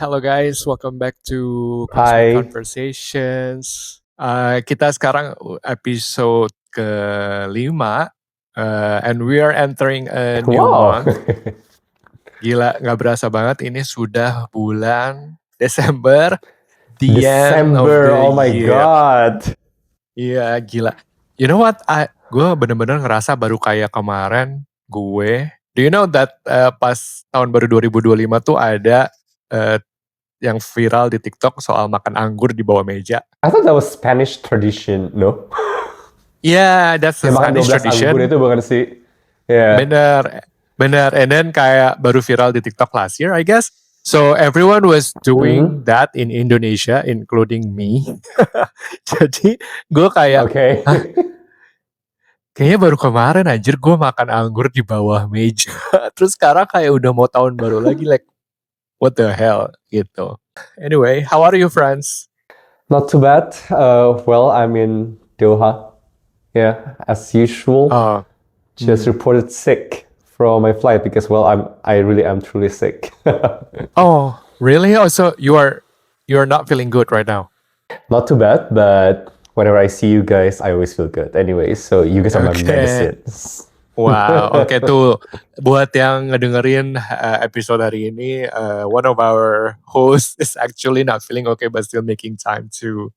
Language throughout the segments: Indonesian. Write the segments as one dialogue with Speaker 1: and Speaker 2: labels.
Speaker 1: hello guys, welcome back to Cosmic
Speaker 2: Hai.
Speaker 1: Conversations. Kita sekarang episode ke-5, and we are entering a new
Speaker 2: Wow.
Speaker 1: month. Gila, nggak berasa banget ini sudah bulan Desember, the end of
Speaker 2: December,
Speaker 1: the
Speaker 2: oh my
Speaker 1: year.
Speaker 2: god.
Speaker 1: Iya, gila. You know what? Gue bener-bener ngerasa baru kayak kemarin gue. Do you know that pas tahun baru 2025 tuh ada yang viral di TikTok soal makan anggur di bawah meja?
Speaker 2: I thought that was Spanish tradition, no?
Speaker 1: Yeah, that's the
Speaker 2: Yang makan
Speaker 1: Spanish
Speaker 2: 12 anggur
Speaker 1: tradition.
Speaker 2: itu bukan sih? Yeah.
Speaker 1: Bener, bener. And then kayak baru viral di TikTok last year, I guess. So everyone was doing that in Indonesia, including me. Jadi gue kayak,
Speaker 2: Okay.
Speaker 1: hah, kayaknya baru kemarin anjir gue makan anggur di bawah meja. Terus sekarang kayak udah mau tahun baru lagi, like what the hell gitu. Anyway, how are you friends?
Speaker 2: Not too bad. Well, I'm in Doha. Yeah, as usual.
Speaker 1: Oh,
Speaker 2: Just reported sick from my flight because, well, I really am truly sick.
Speaker 1: oh, really? Oh, so you're not feeling good right now?
Speaker 2: Not too bad, but whenever I see you guys, I always feel good. Anyways, so you guys are my
Speaker 1: Oke.
Speaker 2: medicines.
Speaker 1: Wow, oke tuh buat yang ngedengerin episode hari ini, one of our hosts is actually not feeling okay but still making time to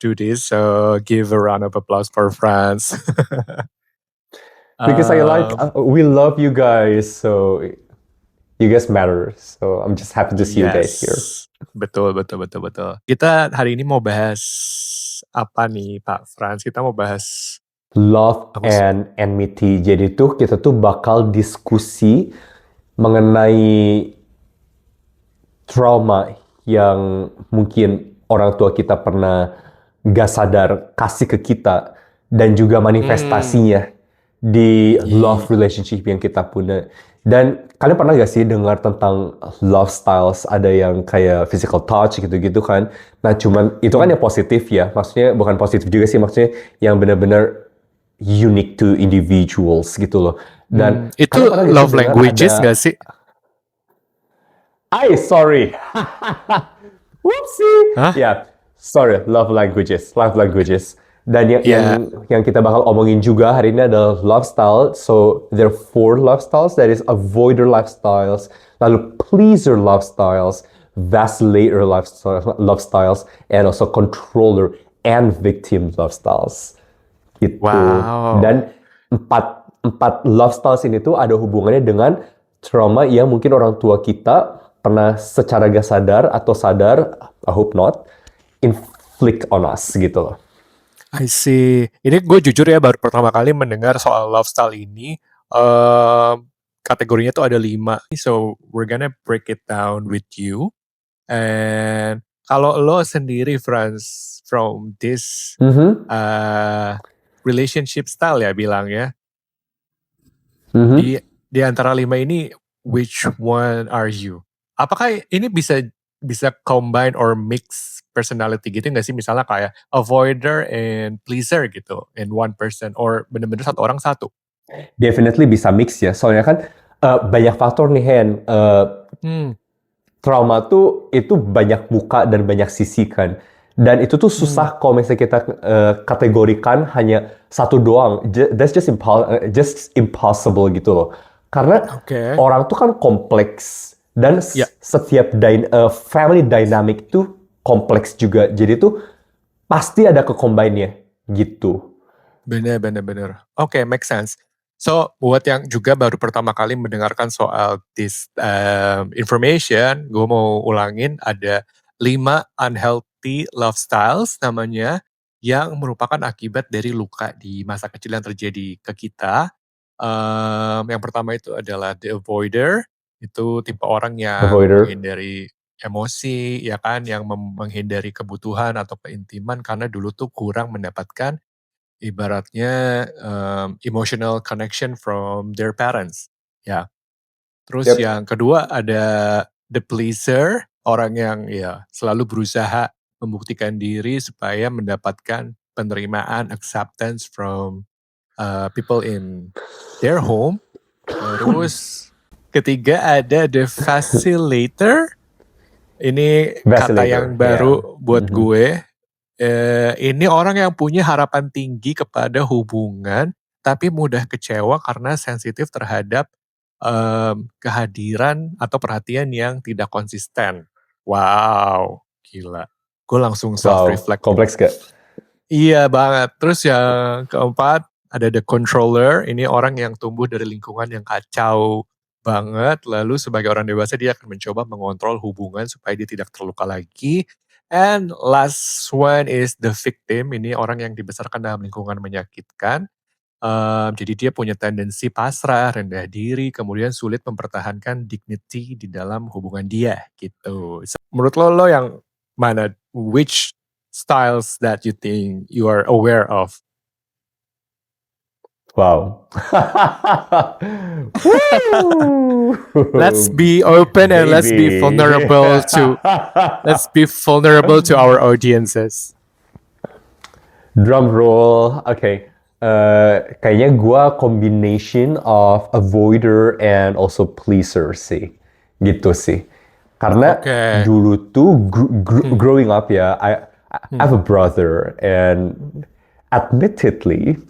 Speaker 1: do this. So give a round of applause for France.
Speaker 2: Because we love you guys, so you guys matter. So I'm just happy to see you guys here.
Speaker 1: Betul. Kita hari ini mau bahas apa nih Pak Frans? Kita mau bahas
Speaker 2: Love and enmity. Jadi tuh kita tuh bakal diskusi mengenai trauma yang mungkin orang tua kita pernah gak sadar kasih ke kita, dan juga manifestasinya di love relationship yang kita punya. Dan kalian pernah gak sih dengar tentang love styles? Ada yang kayak physical touch gitu-gitu kan. Nah cuman itu kan yang positif ya. Maksudnya bukan positif juga sih. Maksudnya yang benar-benar unique to individuals gitu loh. Dan
Speaker 1: itu love languages gak sih?
Speaker 2: Sorry. Whoopsie.
Speaker 1: Hah?
Speaker 2: Yeah, sorry. Love languages. Dan yang kita bakal omongin juga hari ini adalah love style. So there are 4 love styles. That is avoider lifestyles, lalu pleaser love styles, vacillator love styles, and also controller and victim love styles. Gitu.
Speaker 1: Wow.
Speaker 2: Dan empat love styles ini tuh ada hubungannya dengan trauma yang mungkin orang tua kita pernah secara gak sadar atau sadar, I hope not, inflict on us gitu loh.
Speaker 1: I see. Ini gue jujur ya baru pertama kali mendengar soal love style ini. Kategorinya tuh ada 5. So we're gonna break it down with you. And kalau lo sendiri, Franz, from this relationship style ya bilangnya, di antara 5 ini, which one are you? Apakah ini bisa combine or mix personality gitu nggak sih? Misalnya kayak avoider and pleaser gitu in one person, or bener-bener satu orang satu?
Speaker 2: Definitely bisa mix ya. Soalnya kan banyak faktor nih, Hen. Trauma tuh itu banyak muka dan banyak sisi kan. Dan itu tuh susah kalau misalnya kita kategorikan hanya satu doang. That's just impossible gitu loh. Karena orang tuh kan kompleks. Dan setiap family dynamic tuh kompleks juga. Jadi tuh pasti ada ke-combine-nya gitu.
Speaker 1: Bener. Oke, make sense. So, buat yang juga baru pertama kali mendengarkan soal this information, gue mau ulangin ada 5 unhealthy love styles namanya, yang merupakan akibat dari luka di masa kecil yang terjadi ke kita. Yang pertama itu adalah the avoider. Itu tipe orang yang menghindari emosi, ya kan, yang menghindari kebutuhan atau keintiman karena dulu tuh kurang mendapatkan ibaratnya emotional connection from their parents, ya. Terus yang kedua ada the pleaser, orang yang ya selalu berusaha membuktikan diri supaya mendapatkan penerimaan, acceptance from people in their home. Terus ketiga ada the vacillator, Ini kata yang
Speaker 2: Vacillator, yeah.
Speaker 1: baru buat gue. Ini orang yang punya harapan tinggi kepada hubungan, tapi mudah kecewa karena sensitif terhadap kehadiran atau perhatian yang tidak konsisten. Wow, gila. Gue langsung
Speaker 2: Wow,
Speaker 1: self-reflect nih.
Speaker 2: kompleks gak?
Speaker 1: Iya banget. Terus yang keempat, ada the controller. Ini orang yang tumbuh dari lingkungan yang kacau banget. Lalu sebagai orang dewasa dia akan mencoba mengontrol hubungan supaya dia tidak terluka lagi. And last one is the victim. Ini orang yang dibesarkan dalam lingkungan menyakitkan. Jadi dia punya tendensi pasrah, rendah diri, kemudian sulit mempertahankan dignity di dalam hubungan dia gitu. Menurut lo yang mana? Which styles that you think you are aware of?
Speaker 2: Wow.
Speaker 1: Let's be open and let's be
Speaker 2: Baby.
Speaker 1: vulnerable to our audiences.
Speaker 2: Drum roll. Okay. Kayaknya gua combination of avoider and also pleaser sih. Gitu sih. Karena
Speaker 1: Okay.
Speaker 2: dulu tuh growing up ya, I have a brother and admittedly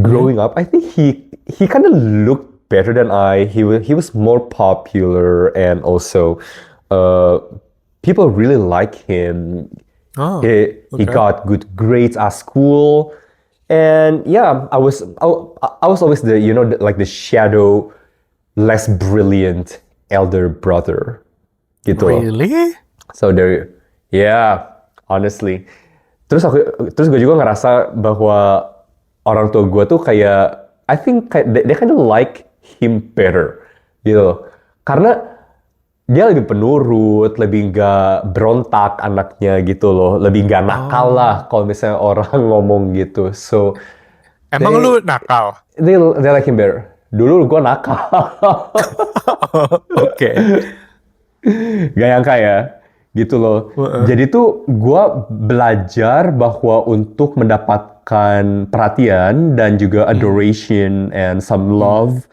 Speaker 2: growing up, I think he kind of looked better than I. He was more popular and also people really like him.
Speaker 1: Oh,
Speaker 2: He
Speaker 1: okay.
Speaker 2: got good grades at school, and yeah, I was always the like the shadow, less brilliant elder brother, gitu loh.
Speaker 1: Really?
Speaker 2: So there, yeah, honestly. Terus gue juga ngerasa bahwa orang tua gue tuh kayak, I think kayak they kind of like him better, gitu loh. Karena dia lebih penurut, lebih nggak berontak anaknya gitu loh, lebih nggak nakal lah kalau misalnya orang ngomong gitu. So
Speaker 1: Emang lu nakal?
Speaker 2: they like him better. Dulu gue nakal.
Speaker 1: Oke.
Speaker 2: Gak nyangka ya, gitu loh. Jadi tuh gue belajar bahwa untuk mendapatkan perhatian dan juga adoration and some love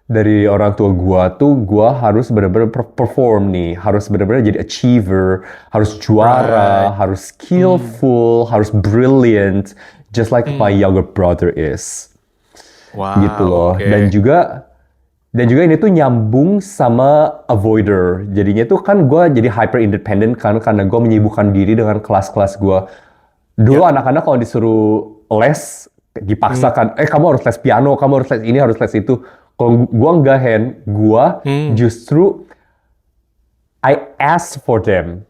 Speaker 2: dari orang tua gue tuh gue harus benar-benar perform nih, harus benar-benar jadi achiever, harus juara,
Speaker 1: Right.
Speaker 2: harus skillful, harus brilliant, just like my younger brother is. Gitu
Speaker 1: Wow,
Speaker 2: loh.
Speaker 1: oke.
Speaker 2: Dan juga ini tuh nyambung sama avoider. Jadinya tuh kan gue jadi hyper independent kan karena gue menyibukkan diri dengan kelas-kelas gue. Dulu anak-anak kalau disuruh les dipaksakan, kamu harus les piano, kamu harus les ini, harus les itu. Kalau gue enggak, gue justru I ask for them.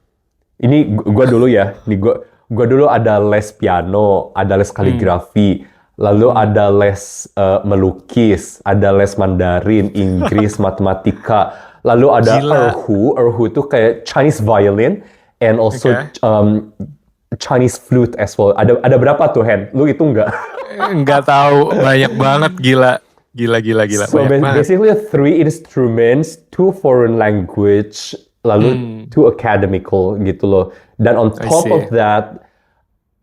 Speaker 2: Ini gue dulu ya, gue dulu ada les piano, ada les kaligrafi, lalu ada les melukis, ada les Mandarin, Inggris, matematika, lalu ada
Speaker 1: Gila.
Speaker 2: erhu itu kayak Chinese violin, and also Chinese flute as well. Ada berapa tuh, Hen? Lu itu enggak?
Speaker 1: Nggak tahu, banyak banget, gila. Gila.
Speaker 2: So
Speaker 1: Banyak banget.
Speaker 2: basically 3 instruments, 2 foreign language, lalu 2 academical gitu loh. Dan on top
Speaker 1: see.
Speaker 2: of that,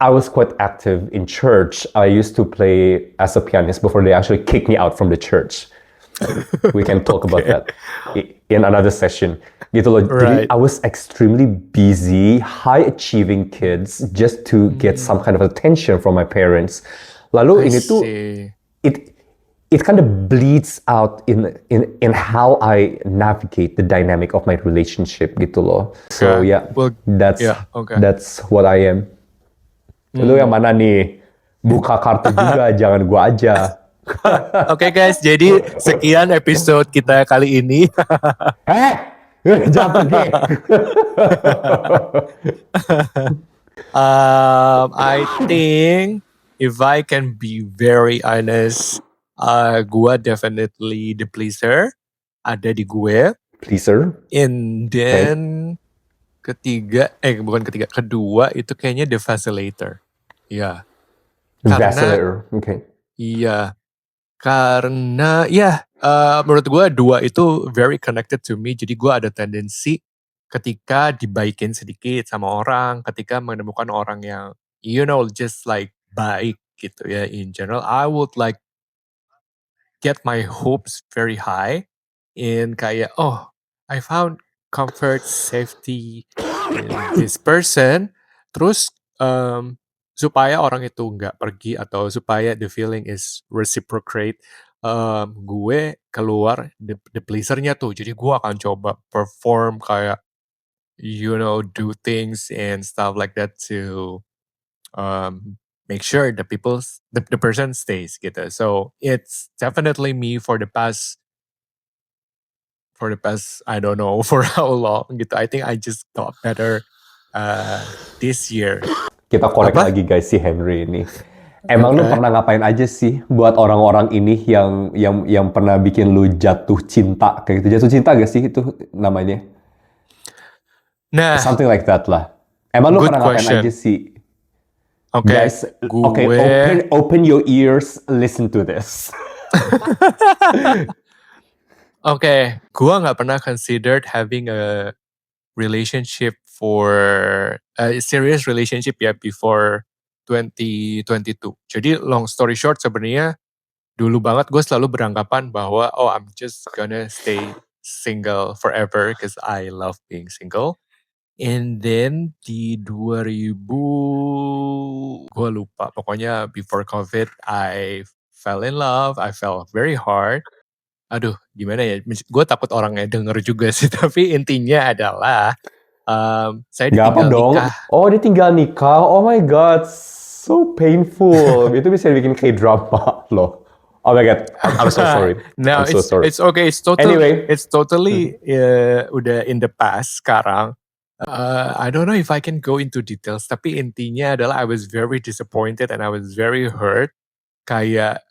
Speaker 2: I was quite active in church. I used to play as a pianist before they actually kicked me out from the church. We can talk about that in another session. Gitu loh. Jadi
Speaker 1: Right.
Speaker 2: I was extremely busy, high achieving kids just to get some kind of attention from my parents. Lalu ini tuh
Speaker 1: See.
Speaker 2: it kind of bleeds out in how I navigate the dynamic of my relationship gitu loh. So
Speaker 1: Okay.
Speaker 2: yeah,
Speaker 1: Well,
Speaker 2: that's
Speaker 1: yeah, okay.
Speaker 2: that's what I am. Lu yang mana nih? Buka kartu juga, jangan gua aja.
Speaker 1: Oke guys, jadi sekian episode kita kali ini.
Speaker 2: Jangan pergi.
Speaker 1: I think if I can be very honest, gua definitely the pleaser ada di gue.
Speaker 2: Pleaser.
Speaker 1: And then kedua itu kayaknya the vacillator. Iya.
Speaker 2: Vacillator. Okay.
Speaker 1: Iya. Karena menurut gue dua itu very connected to me. Jadi gue ada tendensi ketika dibaikin sedikit sama orang, ketika menemukan orang yang just like baik gitu ya in general, I would like get my hopes very high in kayak I found comfort, safety in this person. Terus supaya orang itu nggak pergi atau supaya the feeling is reciprocate, gue keluar the pleaser-nya tuh. Jadi gue akan coba perform kayak, do things and stuff like that to make sure the person stays gitu. So it's definitely me for the past I don't know for how long gitu. I think I just got better this year.
Speaker 2: Kita korek
Speaker 1: Apa?
Speaker 2: lagi guys si Henry ini. Emang lu
Speaker 1: Okay.
Speaker 2: pernah ngapain aja sih buat orang-orang ini yang pernah bikin lu jatuh cinta kayak gitu? Jatuh cinta gak sih itu namanya?
Speaker 1: Nah,
Speaker 2: Something like that lah. Emang lu
Speaker 1: good
Speaker 2: pernah ngapain aja
Speaker 1: question.
Speaker 2: sih?
Speaker 1: Okay,
Speaker 2: Guys, okay,
Speaker 1: gue
Speaker 2: open your ears, listen to this.
Speaker 1: okay, gue nggak pernah considered having a relationship for a serious relationship ya before 2022. Jadi long story short sebenarnya dulu banget gue selalu beranggapan bahwa I'm just gonna stay single forever because I love being single. And then di 2000 gue lupa pokoknya before COVID I fell in love, I fell very hard. Aduh gimana ya, gue takut orangnya denger juga sih tapi intinya adalah saya
Speaker 2: Gak apa
Speaker 1: ditinggal
Speaker 2: dong.
Speaker 1: nikah.
Speaker 2: Oh, ditinggal nikah. Oh my god, so painful. Itu bisa dibikin kayak drama loh. Oh my god, I'm so sorry.
Speaker 1: No,
Speaker 2: I'm so sorry.
Speaker 1: it's okay.
Speaker 2: Anyway,
Speaker 1: It's totally udah in the past sekarang. I don't know if I can go into details, tapi intinya adalah I was very disappointed and I was very hurt. Kayak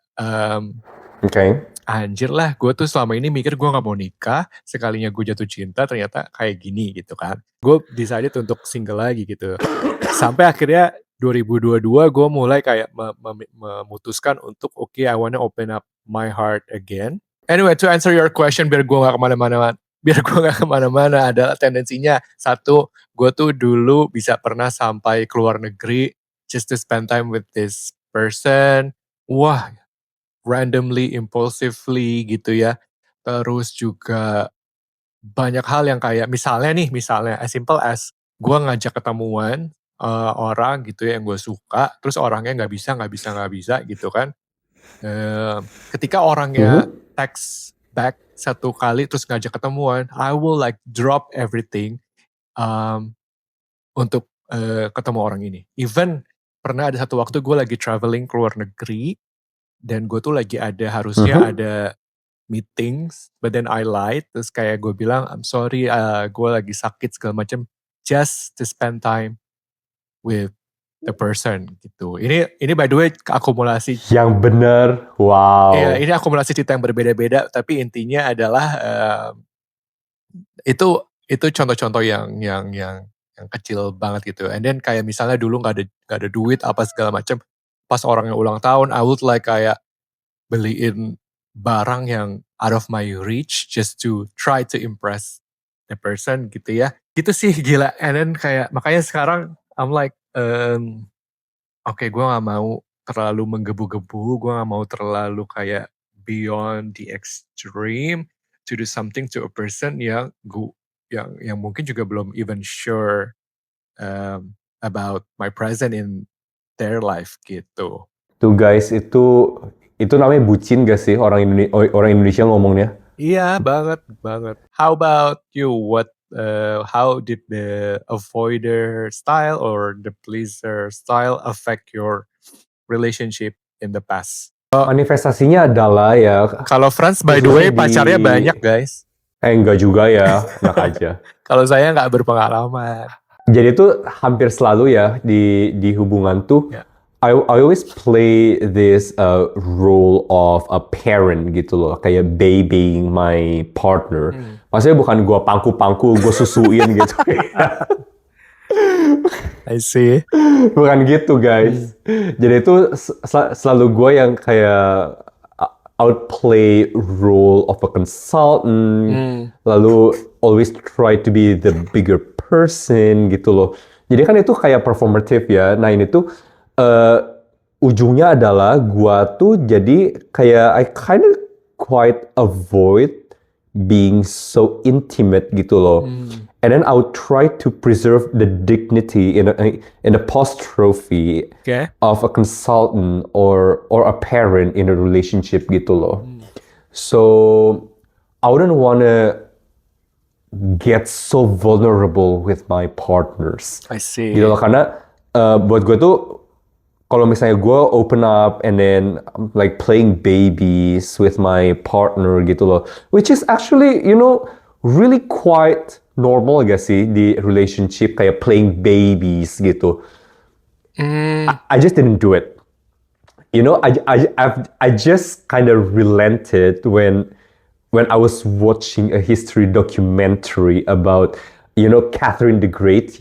Speaker 2: okay.
Speaker 1: anjir lah, gue tuh selama ini mikir gue gak mau nikah, sekalinya gue jatuh cinta ternyata kayak gini gitu kan. Gue decided untuk single lagi gitu. Sampai akhirnya 2022 gue mulai kayak memutuskan untuk I wanna open up my heart again. Anyway, to answer your question biar gue gak kemana-mana adalah tendensinya satu, gue tuh dulu bisa pernah sampai keluar negeri just to spend time with this person. Wah, randomly, impulsively gitu ya. Terus juga banyak hal yang kayak misalnya as simple as gue ngajak ketemuan orang gitu ya yang gue suka, terus orangnya nggak bisa gitu kan. Ketika orangnya
Speaker 2: Mhm.
Speaker 1: text back satu kali terus ngajak ketemuan, I will like drop everything untuk ketemu orang ini. Even pernah ada satu waktu gue lagi traveling ke luar negeri dan gue tuh lagi harusnya
Speaker 2: Mhm.
Speaker 1: ada meetings, but then I lied, terus kayak gue bilang, I'm sorry, gue lagi sakit segala macam, just to spend time with the person gitu. Ini by the way akumulasi,
Speaker 2: Yang bener,
Speaker 1: ya
Speaker 2: wow.
Speaker 1: ini akumulasi cerita yang berbeda-beda, tapi intinya adalah itu contoh-contoh yang kecil banget gitu. And then kayak misalnya dulu nggak ada duit apa segala macam, pas orangnya ulang tahun, I would like kayak beliin barang yang out of my reach just to try to impress the person gitu ya. Gitu sih gila. And then kayak makanya sekarang I'm like, oke, gue gak mau terlalu menggebu-gebu, gue gak mau terlalu kayak beyond the extreme to do something to a person yang mungkin juga belum even sure about my present in their life gitu.
Speaker 2: Tuh guys, itu namanya bucin gak sih orang Indonesia ngomongnya?
Speaker 1: Iya, banget, banget. How about you? How did the avoider style or the pleaser style affect your relationship in the past?
Speaker 2: Manifestasinya adalah ya,
Speaker 1: Kalau Franz, by the way, pacarnya banyak, guys.
Speaker 2: enggak juga ya, enak aja.
Speaker 1: Kalau saya nggak berpengalaman.
Speaker 2: Jadi itu hampir selalu ya di hubungan tuh,
Speaker 1: Ya.
Speaker 2: I always play this role of a parent gitu loh, kayak babying my partner. Maksudnya bukan gue pangku-pangku, gue susuin gitu.
Speaker 1: I see.
Speaker 2: Bukan gitu guys. Jadi itu selalu gue yang kayak outplay role of a consultant, lalu always try to be the bigger person gitu loh. Jadi kan itu kayak performative ya. Nah ini tuh ujungnya adalah gua tuh jadi kayak I kind of quite avoid being so intimate gitu loh. And then I would try to preserve the dignity in a post-trophy
Speaker 1: Okay.
Speaker 2: of a consultant or a parent in a relationship gitu loh. So I wouldn't want to get so vulnerable with my partners.
Speaker 1: I see.
Speaker 2: Gitu loh, karena buat gue tuh kalau misalnya gue open up and then like playing babies with my partner gitu loh, which is actually really quite normal gak sih di relationship kayak playing babies gitu. I just didn't do it. I just kind of relented when I was watching a history documentary about Catherine the Great,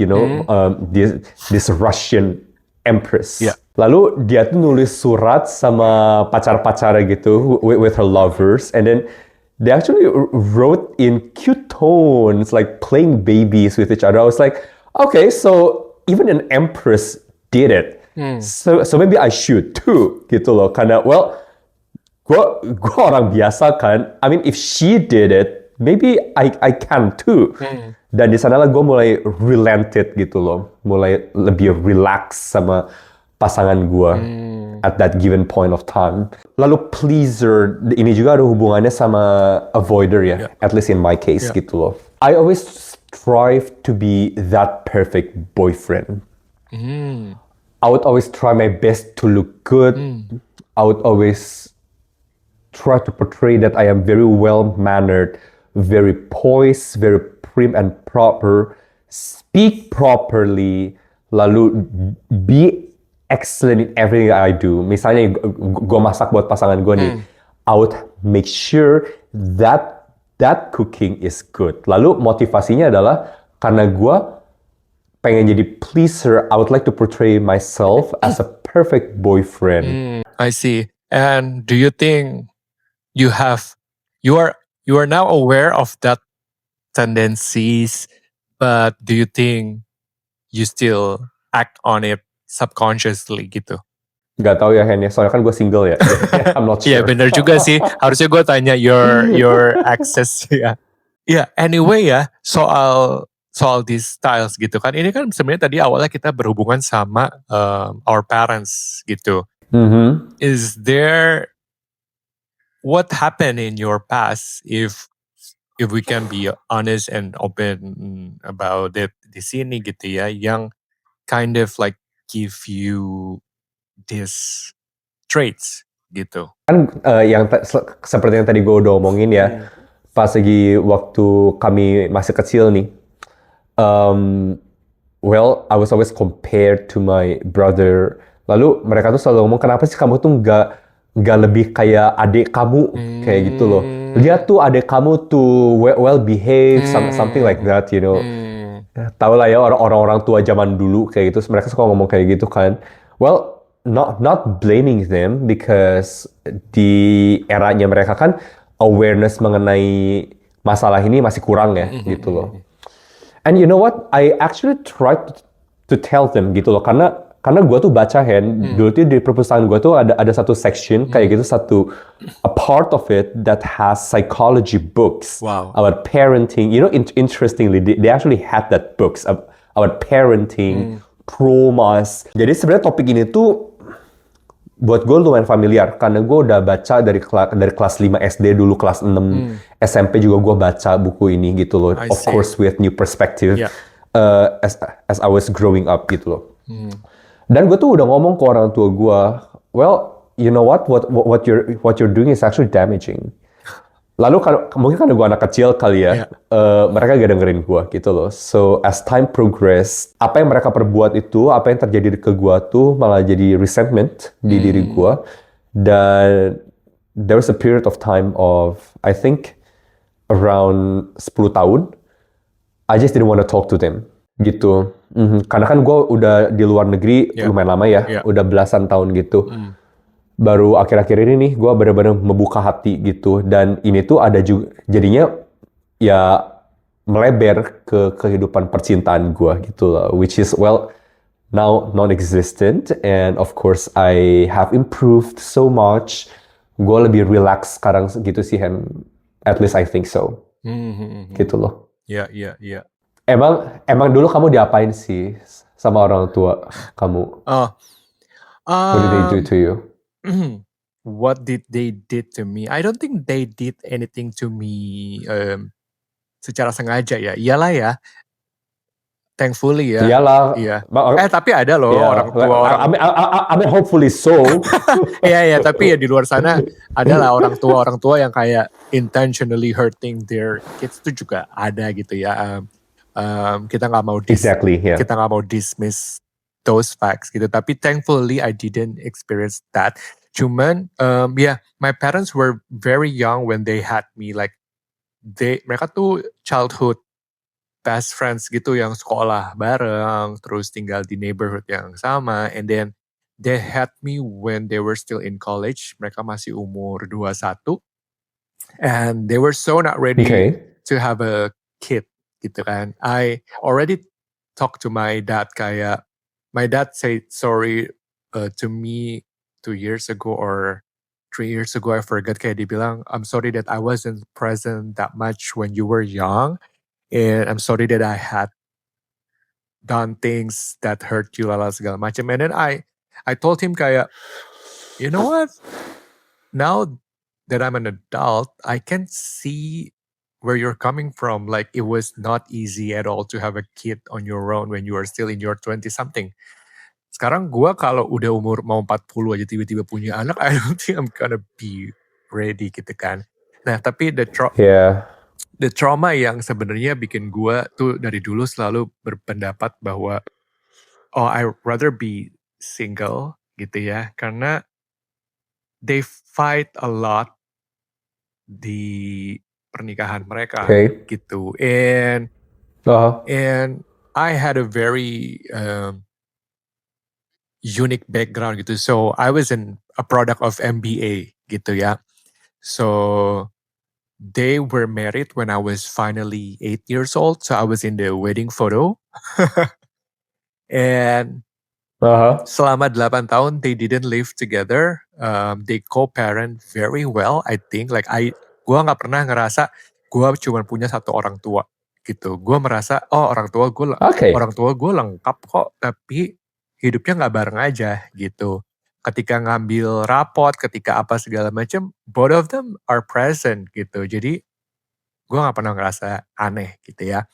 Speaker 2: this Russian empress.
Speaker 1: Yeah.
Speaker 2: Lalu dia tuh nulis surat sama pacar-pacarnya gitu with her lovers, and then they actually wrote in cute tones like playing babies with each other. I was like, okay, so even an empress did it. So maybe I should too, gitu loh. Karena gua orang biasa kan. I mean, if she did it, maybe I can too. Dan di sanalah gue mulai relented gitu loh, mulai lebih relax sama pasangan gue at that given point of time. Lalu pleaser ini juga ada hubungannya sama avoider ya, at least in my case gitu loh. I always strive to be that perfect boyfriend. I would always try my best to look good. I would always try to portray that I am very well-mannered, very poised, very prim and proper, speak properly, lalu be excellent in everything I do. Misalnya gue masak buat pasangan gue nih, I would make sure that cooking is good. Lalu motivasinya adalah karena gue pengen jadi pleaser, I would like to portray myself as a perfect boyfriend.
Speaker 1: I see. And do you think you are now aware of that tendencies, but do you think you still act on it subconsciously gitu?
Speaker 2: Gak tahu ya Hen ya, soalnya kan gue single ya. I'm not sure.
Speaker 1: Iya bener juga sih. Harusnya gue tanya your access ya. Ya anyway ya, soal these styles gitu kan. Ini kan sebenarnya tadi awalnya kita berhubungan sama our parents gitu. Is there what happened in your past if we can be honest and open about it di sini gitu ya, yang kind of like give you these traits gitu.
Speaker 2: Kan yang seperti yang tadi gue udah omongin ya, pas lagi waktu kami masih kecil nih, well, I was always compared to my brother. Lalu mereka tuh selalu ngomong, kenapa sih kamu tuh nggak lebih kayak adik kamu, kayak gitu loh. Lihat tuh adik kamu tuh well behaved, something like that, Tahu lah ya orang-orang tua zaman dulu kayak gitu, mereka suka ngomong kayak gitu kan. Well, not blaming them because di eranya mereka kan awareness mengenai masalah ini masih kurang ya, gitu loh. And you know what? I actually tried to tell them gitu loh, karena gue tuh baca dulu tuh di perpustakaan gue tuh ada satu section kayak gitu, a part of it that has psychology books about parenting. Interestingly, they actually had that books about parenting, traumas. Jadi sebenarnya topik ini tuh buat gue lumayan familiar karena gue udah baca dari kelas 5 SD dulu, kelas 6 SMP juga gue baca buku ini gitu loh. Of course with new perspective as I was growing up gitu loh. Dan gue tuh udah ngomong ke orang tua gue, well, you know what you're doing is actually damaging. Lalu mungkin karena gue anak kecil kali ya, mereka gak dengerin gue gitu loh. So as time progressed, apa yang mereka perbuat itu, apa yang terjadi ke gue tuh malah jadi resentment di diri gue. Dan there was a period of time of, I think, around 10 tahun, I just didn't want to talk to them gitu. Karena kan gue udah di luar negeri lumayan lama ya, udah belasan tahun gitu. Baru akhir-akhir ini nih gue benar-benar membuka hati gitu, dan ini tuh ada juga jadinya ya melebar ke kehidupan percintaan gue gitu lah, which is well now non-existent, and of course I have improved so much. Gue lebih relax sekarang gitu sih Hen. At least I think so. Gitu loh.
Speaker 1: Iya.
Speaker 2: Emang dulu kamu diapain sih sama orang tua kamu?
Speaker 1: Oh,
Speaker 2: What did they do
Speaker 1: um,
Speaker 2: to you?
Speaker 1: what did they did to me? I don't think they did anything to me secara sengaja ya. Iyalah ya, thankfully ya.
Speaker 2: Iyalah,
Speaker 1: Iya. Tapi ada loh
Speaker 2: ya,
Speaker 1: orang tua orang
Speaker 2: I mean hopefully so.
Speaker 1: iya, tapi ya di luar sana adalah orang tua yang kayak intentionally hurting their kids itu juga ada gitu ya. Kita nggak mau
Speaker 2: Exactly, yeah.
Speaker 1: kita nggak mau dismiss those facts gitu. Tapi thankfully I didn't experience that. Cuman my parents were very young when they had me. Like mereka tuh childhood best friends gitu yang sekolah bareng, terus tinggal di neighborhood yang sama, and then they had me when they were still in college. Mereka masih umur 21, and they were so not ready
Speaker 2: Okay.
Speaker 1: to have a kid gitu kan. I already talked to my dad kayak, my dad said sorry to me 2 years ago or 3 years ago, I forgot, kayak dibilang, I'm sorry that I wasn't present that much when you were young. And I'm sorry that I had done things that hurt you lala segala macam. And then I told him kayak, you know what? Now that I'm an adult, I can see where you're coming from. Like it was not easy at all to have a kid on your own when you are still in your 20 something. Sekarang gua kalau udah umur mau 40 aja tiba-tiba punya anak, I don't think I'm gonna be ready gitu kan. Nah, tapi
Speaker 2: Yeah.
Speaker 1: the trauma yang sebenarnya bikin gua tuh dari dulu selalu berpendapat bahwa I rather be single gitu ya, karena they fight a lot di pernikahan mereka
Speaker 2: Okay.
Speaker 1: gitu. And I had a very unique background gitu. So I was a product of MBA gitu ya. So they were married when I was finally 8 years old. So I was in the wedding photo. And selama 8 tahun they didn't live together. They co-parent very well, I think. Like gua nggak pernah ngerasa gua cuma punya satu orang tua gitu. Gua merasa orang tua
Speaker 2: Okay.
Speaker 1: gue lengkap kok, tapi hidupnya nggak bareng aja gitu. Ketika ngambil rapot, ketika apa segala macam, both of them are present gitu. Jadi gua nggak pernah ngerasa aneh gitu ya.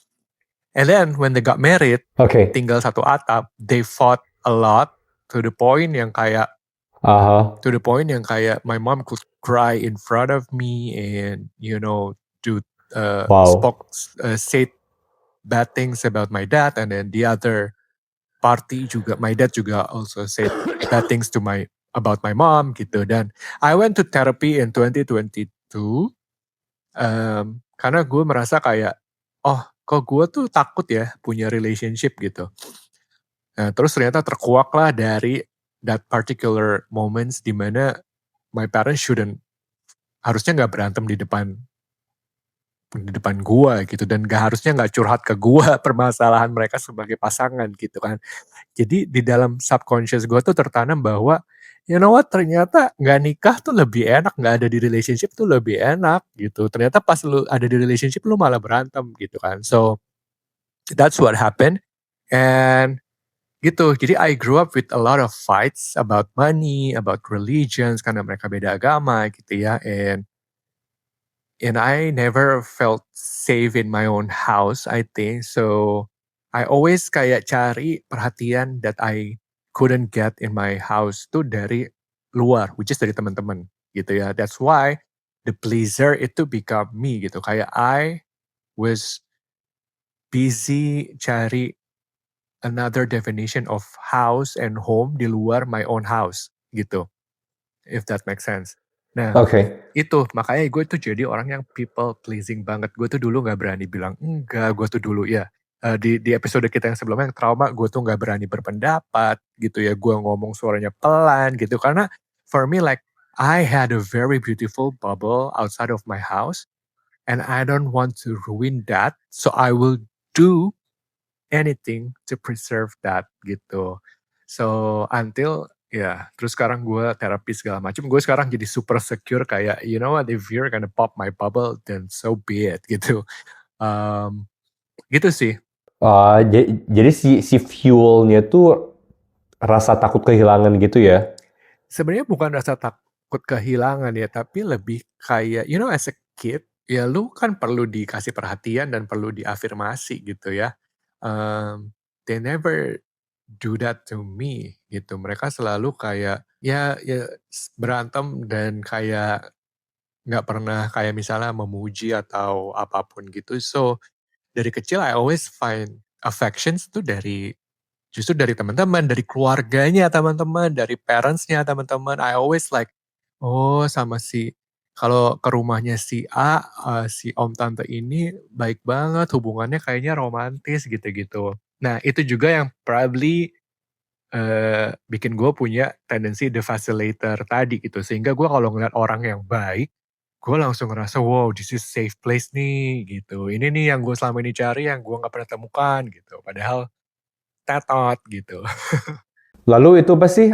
Speaker 1: And then when they got married,
Speaker 2: Okay.
Speaker 1: tinggal satu atap, they fought a lot to the point yang kayak my mom could cry in front of me and do
Speaker 2: Wow.
Speaker 1: say bad things about my dad, and then the other party juga, my dad juga also said bad things about my mom gitu. Dan I went to therapy in 2022 karena gue merasa kayak kok gue tuh takut ya punya relationship gitu. Nah, terus ternyata terkuak lah dari that particular moments di mana my parents harusnya nggak berantem di depan gua gitu, dan harusnya nggak curhat ke gua permasalahan mereka sebagai pasangan gitu kan. Jadi di dalam subconscious gua tuh tertanam bahwa you know what, ternyata nggak nikah tuh lebih enak, nggak ada di relationship tuh lebih enak gitu. Ternyata pas lu ada di relationship lu malah berantem gitu kan. So that's what happened. And gitu. Jadi I grew up with a lot of fights about money, about religions, karena mereka beda agama gitu ya. And I never felt safe in my own house, I think. So I always kayak cari perhatian that I couldn't get in my house tuh dari luar, which is dari teman-teman gitu ya. That's why the pleaser itu become me gitu. Kayak I was busy cari another definition of house and home di luar my own house gitu. If that makes sense. Nah,
Speaker 2: Okay.
Speaker 1: itu makanya gue tuh jadi orang yang people pleasing banget. Gue tuh dulu nggak berani bilang enggak. Gue tuh dulu ya di episode kita yang sebelumnya yang trauma, gue tuh nggak berani berpendapat gitu ya. Gue ngomong suaranya pelan gitu karena for me like I had a very beautiful bubble outside of my house and I don't want to ruin that. So I will do anything to preserve that gitu. So until Ya, terus sekarang gue terapi segala macam. Gue sekarang jadi super secure kayak, you know what, if you're gonna pop my bubble, then so be it gitu. Mmm, gitu sih.
Speaker 2: Jadi si fuelnya tuh rasa takut kehilangan gitu ya?
Speaker 1: Sebenarnya bukan rasa takut kehilangan ya, tapi lebih kayak, you know, as a kid, ya lu kan perlu dikasih perhatian dan perlu diafirmasi gitu ya. They never do that to me gitu. Mereka selalu kayak ya berantem dan kayak nggak pernah kayak misalnya memuji atau apapun gitu. So, dari kecil I always find affections tuh justru dari teman-teman, dari keluarganya teman-teman, dari parentsnya teman-teman. I always like, oh sama si kalau ke rumahnya si A, si om tante ini baik banget, hubungannya kayaknya romantis gitu-gitu. Nah itu juga yang probably, bikin gue punya tendensi the vacillator tadi gitu. Sehingga gue kalau ngeliat orang yang baik, gue langsung ngerasa, wow this is safe place nih gitu. Ini nih yang gue selama ini cari, yang gue nggak pernah temukan gitu. Padahal tetot gitu.
Speaker 2: Lalu itu apa sih,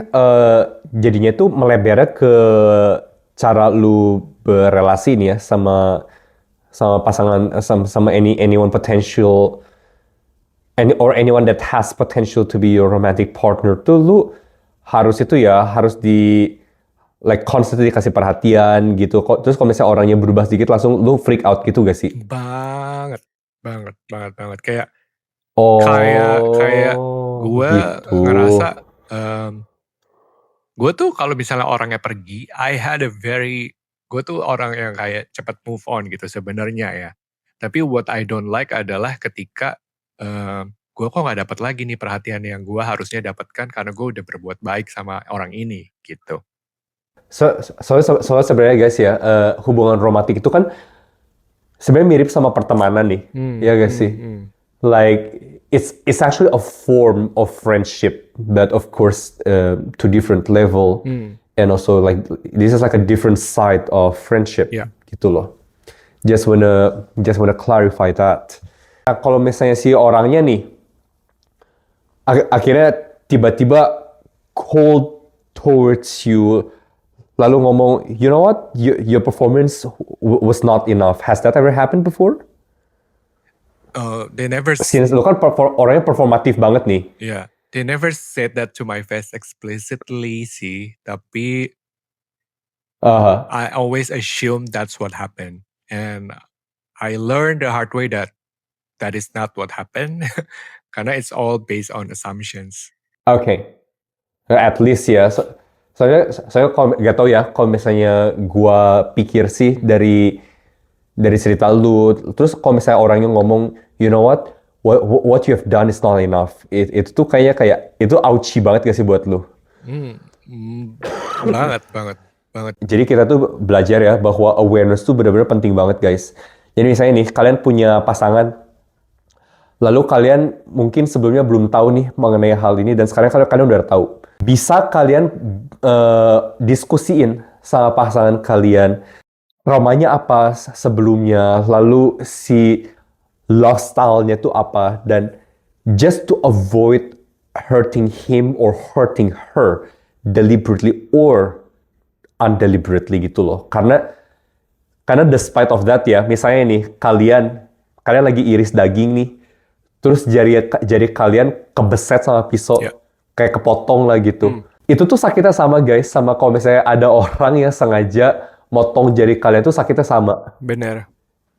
Speaker 2: jadinya tuh melebarnya ke cara lu berrelasi nih ya sama pasangan, sama anyone potential, anyone that has potential to be your romantic partner tuh lu harus itu ya, harus like constantly kasih perhatian gitu. Terus kalau misalnya orangnya berubah sedikit langsung lu freak out gitu gak sih?
Speaker 1: Banget, banget. Kayak kayak kayak
Speaker 2: Oh,
Speaker 1: gue
Speaker 2: gitu.
Speaker 1: ngerasa, mmm, gue tuh kalau misalnya orangnya pergi, gue tuh orang yang kayak cepet move on gitu sebenarnya ya. Tapi what I don't like adalah ketika, gue kok nggak dapet lagi nih perhatian yang gue harusnya dapatkan karena gue udah berbuat baik sama orang ini, gitu.
Speaker 2: Soalnya sebenarnya guys ya, hubungan romantik itu kan sebenarnya mirip sama pertemanan nih, ya gak sih?
Speaker 1: Hmm.
Speaker 2: Like it's actually a form of friendship, but of course to different level,
Speaker 1: Hmm,
Speaker 2: and also like this is like a different side of friendship
Speaker 1: ya.
Speaker 2: gitu loh. Just wanna clarify that. Nah, kalau misalnya si orangnya nih akhirnya tiba-tiba cold towards you, lalu ngomong, you know what, your performance was not enough. Has that ever happened before?
Speaker 1: They never
Speaker 2: Since lu kan orangnya performatif banget nih.
Speaker 1: Yeah, they never said that to my face explicitly sih, tapi
Speaker 2: Uh,
Speaker 1: I always assume that's what happened. And I learned the hard way that that is not what happened, karena it's all based on assumptions.
Speaker 2: okay. At least ya. Soalnya kalau gak tau ya, kalau misalnya gua pikir sih
Speaker 1: Hmm.
Speaker 2: dari cerita lu, terus kalau misalnya orangnya ngomong, you know what you have done is not enough. Itu tuh kayaknya kayak itu ouchy banget gak sih buat lu?
Speaker 1: Hmm, banget.
Speaker 2: Jadi kita tuh belajar ya bahwa awareness tuh benar-benar penting banget guys. Jadi misalnya nih, kalian punya pasangan, lalu kalian mungkin sebelumnya belum tahu nih mengenai hal ini, dan sekarang kalian udah tahu. Bisa kalian diskusiin sama pasangan kalian, traumanya apa sebelumnya, lalu si love style-nya tuh apa, dan just to avoid hurting him or hurting her deliberately or undeliberately gitu loh. Karena despite of that ya, misalnya nih kalian lagi iris daging nih, terus jari kalian kebeset sama
Speaker 1: Ya.
Speaker 2: pisau, kayak kepotong lah
Speaker 1: Hmm,
Speaker 2: gitu. Itu tuh sakitnya sama guys, sama kalau misalnya ada orang yang sengaja motong jari kalian tuh sakitnya sama.
Speaker 1: bener.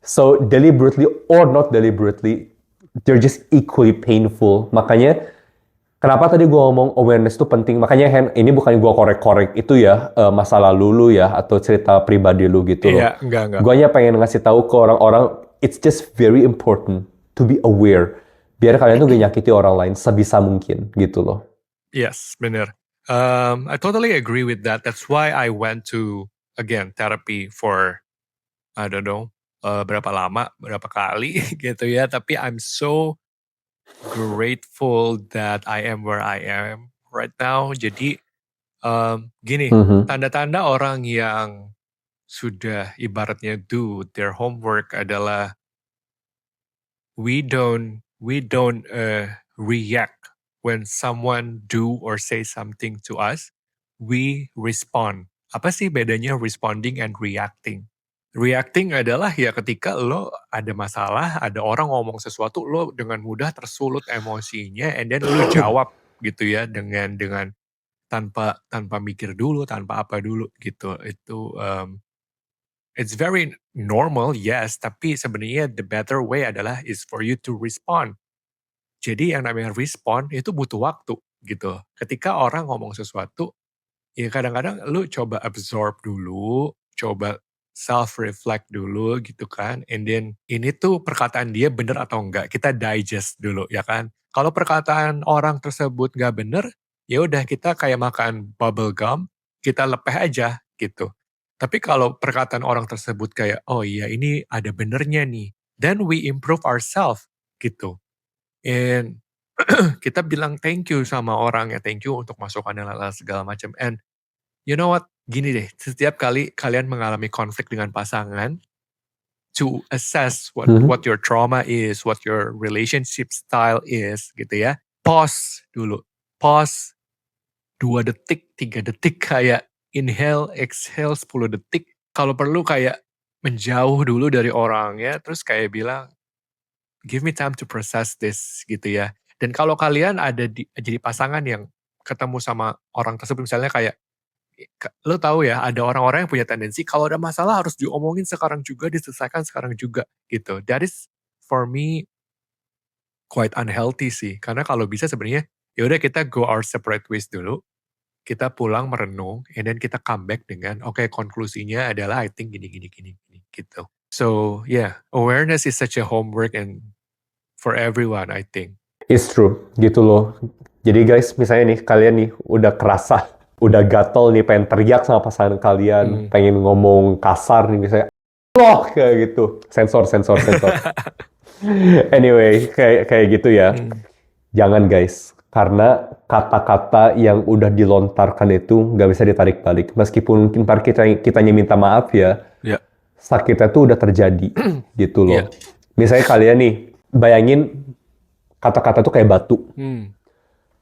Speaker 2: So deliberately or not deliberately, they're just equally painful. Makanya kenapa tadi gue ngomong awareness itu penting. Makanya Hen, ini bukan gue korek-korek itu ya, masa lalu lu ya, atau cerita pribadi lu gitu
Speaker 1: Iya,
Speaker 2: loh.
Speaker 1: enggak.
Speaker 2: Gue hanya pengen ngasih tahu ke orang-orang, it's just very important to be aware. Biar kalian tuh gak nyakiti orang lain sebisa mungkin gitu loh.
Speaker 1: Yes, bener. I totally agree with that. That's why I went to, again, therapy for, I don't know, berapa lama, berapa kali gitu ya. Tapi I'm so grateful that I am where I am right now. Jadi, gini,
Speaker 2: Mhm.
Speaker 1: tanda-tanda orang yang sudah ibaratnya do their homework adalah we don't react when someone do or say something to us. we respond. Apa sih bedanya responding and reacting? Reacting adalah ya ketika lo ada masalah, ada orang ngomong sesuatu, lo dengan mudah tersulut emosinya, and then lo jawab gitu ya dengan tanpa tanpa mikir dulu, tanpa apa dulu gitu. Itu it's very normal, yes, tapi sebenarnya the better way adalah is for you to respond. Jadi yang namanya respond itu butuh waktu gitu. Ketika orang ngomong sesuatu, ya kadang-kadang lu coba absorb dulu, coba self-reflect dulu gitu kan, and then ini tuh perkataan dia bener atau enggak, kita digest dulu ya kan. Kalau perkataan orang tersebut nggak bener, ya udah kita kayak makan bubble gum, kita lepeh aja gitu. Tapi kalau perkataan orang tersebut kayak, oh iya ini ada benernya nih, then we improve ourselves gitu. And kita bilang thank you sama orang ya, thank you untuk masukannya segala macam. And you know what? Gini deh, setiap kali kalian mengalami konflik dengan pasangan, to assess what
Speaker 2: Mhm.
Speaker 1: your trauma is, what your relationship style is, gitu ya. Pause dulu. Pause 2 detik, 3 detik kayak inhale, exhale 10 detik. Kalau perlu kayak menjauh dulu dari orangnya, terus kayak bilang, "Give me time to process this," gitu ya. Dan kalau kalian ada jadi pasangan yang ketemu sama orang tersebut misalnya kayak lo tahu ya, ada orang-orang yang punya tendensi kalau ada masalah harus diomongin sekarang juga, diselesaikan sekarang juga, gitu. That is for me quite unhealthy sih. Karena kalau bisa sebenarnya, ya udah kita go our separate ways dulu, kita pulang merenung, and then kita come back dengan, oke konklusinya adalah I think gini gini gini gini, gitu. So yeah, awareness is such a homework and for everyone I think.
Speaker 2: It's true, gitu loh. Jadi guys, misalnya nih, kalian nih udah kerasa, udah gatel nih, pengen teriak sama pasangan kalian,
Speaker 1: Hmm.
Speaker 2: pengen ngomong kasar nih, misalnya, loh, kayak gitu. Sensor, sensor, sensor. Anyway, kayak kayak gitu ya.
Speaker 1: Hmm.
Speaker 2: Jangan guys, karena kata-kata yang udah dilontarkan itu nggak bisa ditarik balik. Meskipun mungkin ntar kitanya minta maaf ya,
Speaker 1: Ya.
Speaker 2: sakitnya tuh udah terjadi, gitu
Speaker 1: Ya.
Speaker 2: loh. Misalnya kalian nih, bayangin kata-kata tuh kayak batu.
Speaker 1: Hmm.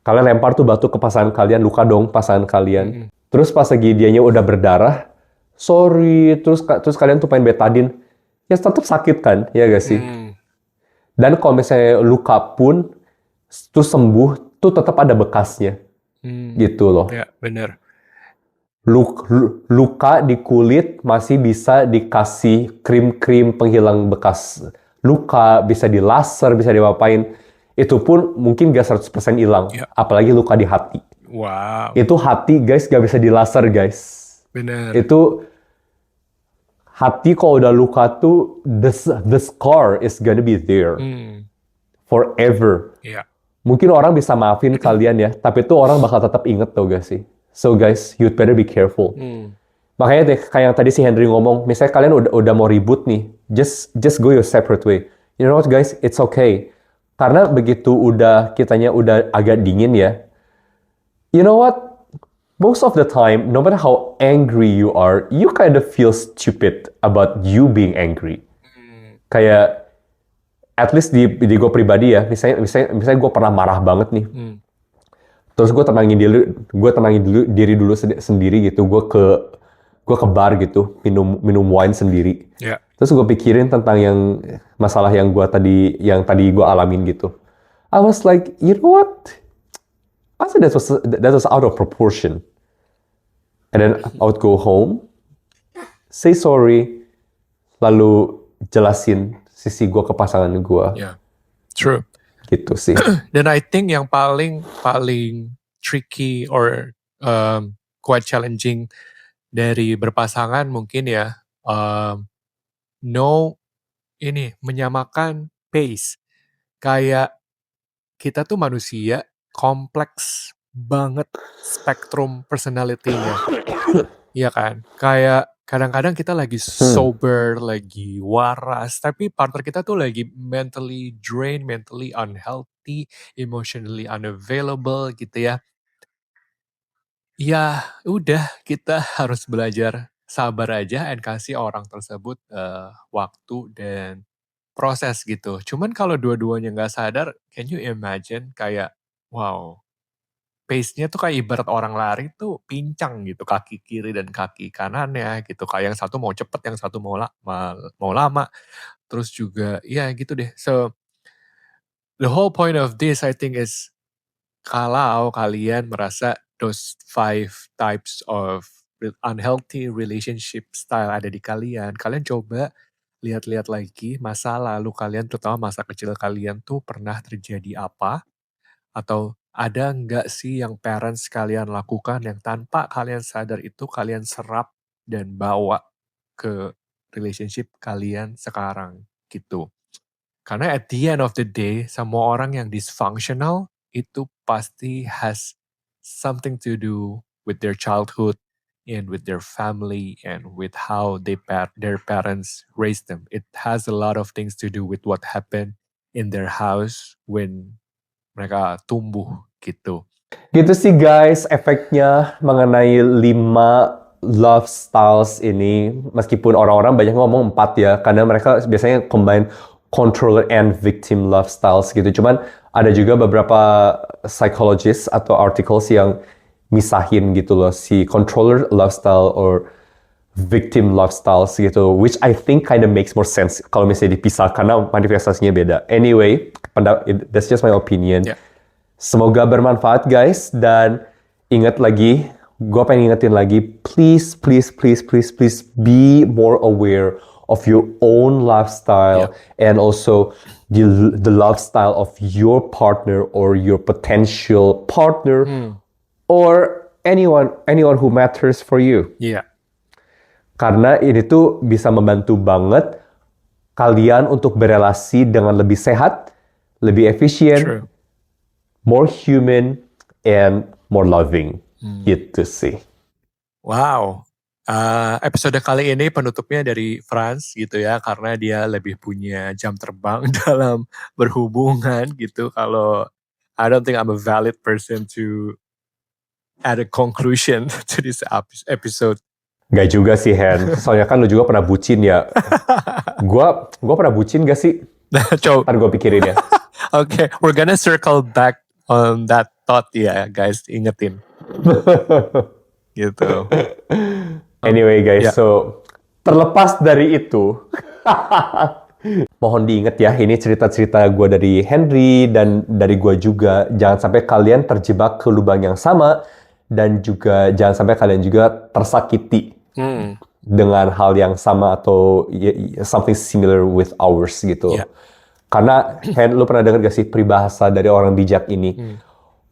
Speaker 2: Kalian lempar tuh batu ke pasangan kalian, luka dong pasangan kalian.
Speaker 1: Mm-mm.
Speaker 2: Terus pas lagi dianya udah berdarah, sorry, terus kalian tuh pengen betadin, ya tetap sakit kan, ya gak sih?
Speaker 1: Hmm.
Speaker 2: Dan kalau misalnya luka pun, terus sembuh, tuh tetap ada bekasnya,
Speaker 1: Hmm.
Speaker 2: gitu loh.
Speaker 1: Ya, benar.
Speaker 2: Luka di kulit masih bisa dikasih krim-krim penghilang bekas luka, bisa di laser, bisa diapain. Itu pun mungkin gak 100% hilang,
Speaker 1: Ya.
Speaker 2: apalagi luka di hati.
Speaker 1: Wow.
Speaker 2: Itu hati guys gak bisa di laser guys.
Speaker 1: Benar.
Speaker 2: Itu hati kalau udah luka tuh the scar is gonna be there
Speaker 1: Hmm.
Speaker 2: forever.
Speaker 1: Ya.
Speaker 2: Mungkin orang bisa maafin kalian ya, tapi tuh orang bakal tetap inget tau gak sih? So guys, you'd better be careful.
Speaker 1: Hmm.
Speaker 2: Makanya deh, kayak yang tadi si Henry ngomong, misalnya kalian udah mau ribut nih, just go your separate way. You know what guys, it's okay. Karena begitu kitanya udah agak dingin ya, you know what? Most of the time, no matter how angry you are, you kind of feel stupid about you being angry.
Speaker 1: Hmm.
Speaker 2: Kayak, at least di gue pribadi ya, misalnya gue pernah marah banget nih.
Speaker 1: Hmm.
Speaker 2: Terus gue tenangin diri dulu sendiri gitu. Gue ke bar gitu, minum wine sendiri.
Speaker 1: Ya.
Speaker 2: Terus gue pikirin tentang masalah yang tadi gue alamin gitu. I was like, you know what? I said that was out of proportion. And then I would go home, say sorry, lalu jelasin sisi gue ke pasangan gue.
Speaker 1: Ya. True.
Speaker 2: Gitu sih.
Speaker 1: Dan I think yang paling tricky or quite challenging dari berpasangan mungkin ya, menyamakan pace. Kayak kita tuh manusia kompleks banget spektrum personality-nya. Iya kan? Kayak kadang-kadang kita lagi sober, lagi waras, tapi partner kita tuh lagi mentally drained, mentally unhealthy, emotionally unavailable gitu ya. Ya udah kita harus belajar sabar aja and kasih orang tersebut waktu dan proses gitu. Cuman kalau dua-duanya nggak sadar, can you imagine kayak wow, pace-nya tuh kayak ibarat orang lari tuh pincang gitu, kaki kiri dan kaki kanannya gitu. Kayak yang satu mau cepet, yang satu mau lama. Terus juga ya gitu deh. So the whole point of this I think is kalau kalian merasa those 5 types of unhealthy relationship style ada di kalian coba lihat-lihat lagi masa lalu kalian, terutama masa kecil kalian tuh pernah terjadi apa, atau ada nggak sih yang parents kalian lakukan yang tanpa kalian sadar itu kalian serap dan bawa ke relationship kalian sekarang gitu. Karena at the end of the day, semua orang yang dysfunctional itu pasti has something to do with their childhood and with their family and with how their parents raised them. It has a lot of things to do with what happened in their house when mereka tumbuh gitu.
Speaker 2: Gitu sih guys, efeknya mengenai 5 love styles ini. Meskipun orang-orang banyak ngomong 4 ya, karena mereka biasanya combine controller and victim love styles gitu. Cuman ada juga beberapa psychologist atau articles yang misahin gitu loh, si controller love style or victim love styles gitu, which I think kind of makes more sense kalau misalnya dipisah karena manifestasinya beda. Anyway, that's just my opinion.
Speaker 1: Yeah.
Speaker 2: Semoga bermanfaat guys, dan ingat lagi, gue pengen ingetin lagi, please be more aware of your own lifestyle and also the lifestyle of your partner or your potential partner or anyone who matters for you.
Speaker 1: Yeah.
Speaker 2: Karena ini tuh bisa membantu banget kalian untuk berelasi dengan lebih sehat, lebih efisien,
Speaker 1: True.
Speaker 2: more human, and more loving. Gitu sih.
Speaker 1: Wow. Episode kali ini penutupnya dari Franz gitu ya, karena dia lebih punya jam terbang dalam berhubungan gitu. Kalau I don't think I'm a valid person to add a conclusion to this episode.
Speaker 2: Gak juga sih, Hen. Soalnya kan lu juga pernah bucin ya. Gua pernah bucin gak sih?
Speaker 1: Coba.
Speaker 2: Ntar gue pikirin ya.
Speaker 1: Okay, we're gonna circle back on that thought ya, guys. Ingetin. Gitu.
Speaker 2: Anyway guys,
Speaker 1: Yeah.
Speaker 2: so terlepas dari itu, mohon diingat ya, ini cerita-cerita gue dari Henry dan dari gue juga. Jangan sampai kalian terjebak ke lubang yang sama, dan juga jangan sampai kalian juga tersakiti dengan hal yang sama atau something similar with ours gitu.
Speaker 1: Yeah.
Speaker 2: Karena Hen, lu pernah dengar gak sih peribahasa dari orang bijak ini?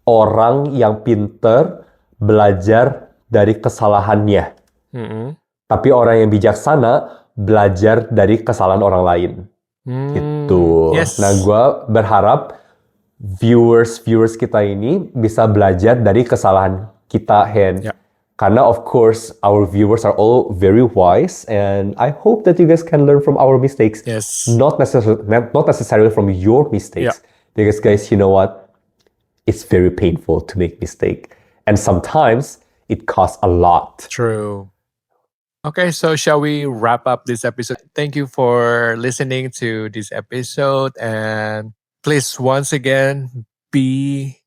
Speaker 2: Orang yang pinter belajar dari kesalahannya. Tapi orang yang bijaksana belajar dari kesalahan orang lain. Gitu.
Speaker 1: Yes.
Speaker 2: Nah, gue berharap viewers kita ini bisa belajar dari kesalahan kita, Hen.
Speaker 1: Yeah.
Speaker 2: Karena of course our viewers are all very wise, and I hope that you guys can learn from our mistakes.
Speaker 1: Yes.
Speaker 2: Not necessarily from your mistakes.
Speaker 1: Yeah.
Speaker 2: Because guys, you know what? It's very painful to make mistake, and sometimes it costs a lot.
Speaker 1: True. Okay, so shall we wrap up this episode? Thank you for listening to this episode, and please once again be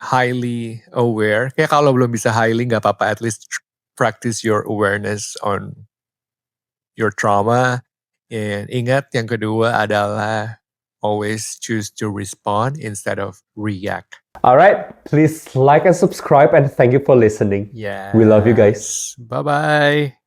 Speaker 1: highly aware. Kayak kalau belum bisa highly nggak apa-apa, at least practice your awareness on your trauma. And ingat, yang kedua adalah always choose to respond instead of react.
Speaker 2: Alright, please like and subscribe, and thank you for listening.
Speaker 1: Yeah.
Speaker 2: We love you guys.
Speaker 1: Bye-bye.